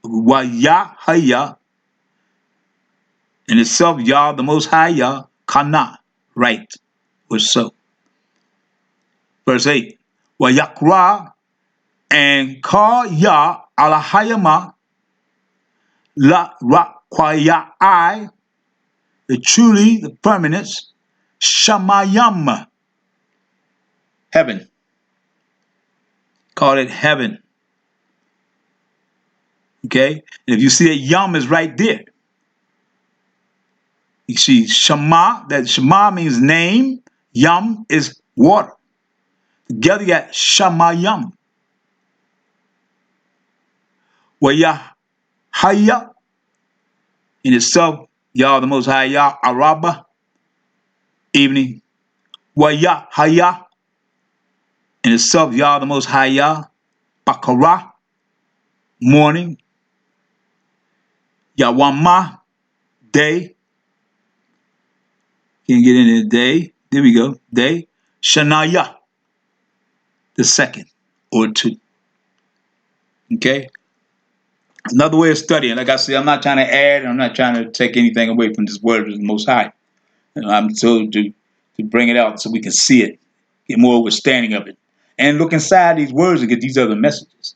Wa Ya Haya, in itself, Yah, the Most High, Yah, Kana, right, or so. Verse 8. Wa Yakra, and Ka Ya Alahayama, La Ra Kwaya'ai, the truly the firmness. Shamayam, heaven. Call it heaven. Okay? And if you see that Yam is right there, you see Shema, that Shema means name, Yam is water. Together you got Shamayam. Waya Haya, in itself, Yah the Most High, Yah Araba, evening. Waya Haya, in itself, Yah the Most High, Yah Bakara, morning. Yawama, day. Can't get into day. There we go. Day. Shanaya, the second or two. Okay? Another way of studying. Like I said, I'm not trying to add, I'm not trying to take anything away from this word of the Most High. I'm told to bring it out so we can see it, get more understanding of it, and look inside these words and get these other messages.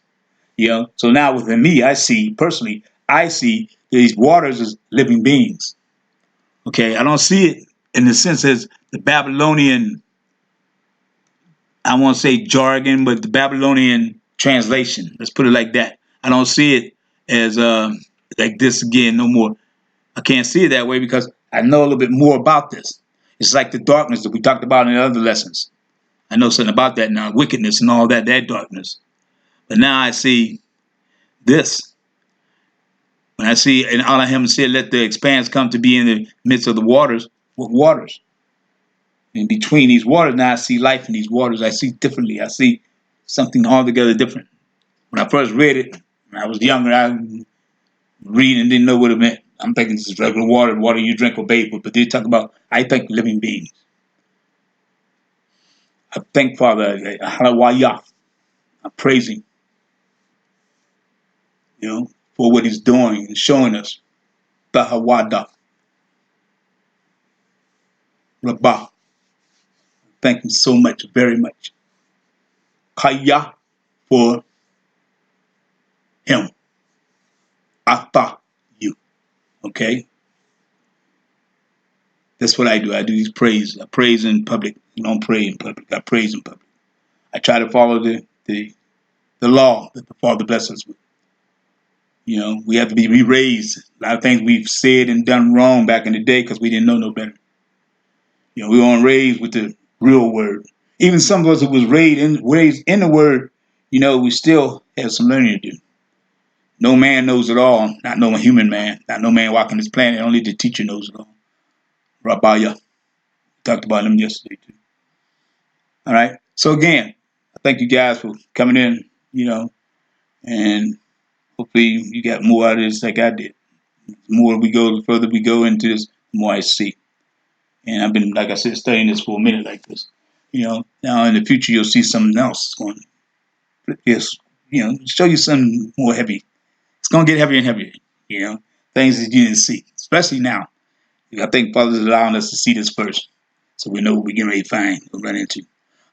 You know, so now within me, I see these waters as living beings. Okay, I don't see it in the sense as the Babylonian, I won't say jargon, but the Babylonian translation. Let's put it like that. I don't see it as like this again no more. I can't see it that way because I know a little bit more about this. It's like the darkness that we talked about in the other lessons. I know something about that now, wickedness and all that darkness. But now I see this. When I see, and Elohim said, let the expanse come to be in the midst of the waters. What waters? In between these waters, now I see life in these waters. I see differently. I see something altogether different. When I first read it, when I was younger, I read and didn't know what it meant. I'm thinking this is regular water, water you drink or bathe with. But they talk about, I think, living beings. I thank Father Halawayah. I praise him, you know, for what he's doing and showing us. Bahawada. Rabbah. Thank him so much, very much. Kaya for him. Ata you. Okay? That's what I do. I do these praise. I praise in public. I don't pray in public. I praise in public. I try to follow the law that the Father blesses us with. You know, we have to be re-raised. A lot of things we've said and done wrong back in the day because we didn't know no better. You know, we weren't raised with the real word. Even some of us who was raised in the word, you know, we still have some learning to do. No man knows it all, not no human man, not no man walking this planet, only the teacher knows it all. Rabbaya. Talked about him yesterday too. All right. So again, I thank you guys for coming in, you know, and hopefully you got more out of this like I did. The more we go, the further we go into this, the more I see. And I've been, like I said, studying this for a minute like this. You know, now in the future you'll see something else going to, yes, you know, show you something more heavy. It's going to get heavier and heavier, you know, things that you didn't see, especially now. I think Father's allowing us to see this first so we know what we're getting ready to find or run into.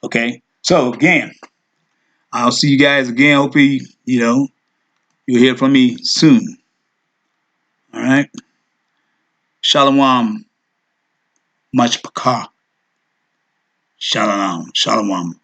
Okay? So, again, I'll see you guys again. Hopefully, you know, you'll hear from me soon. All right? Shalom. Much pakah. Shalom. Shalom.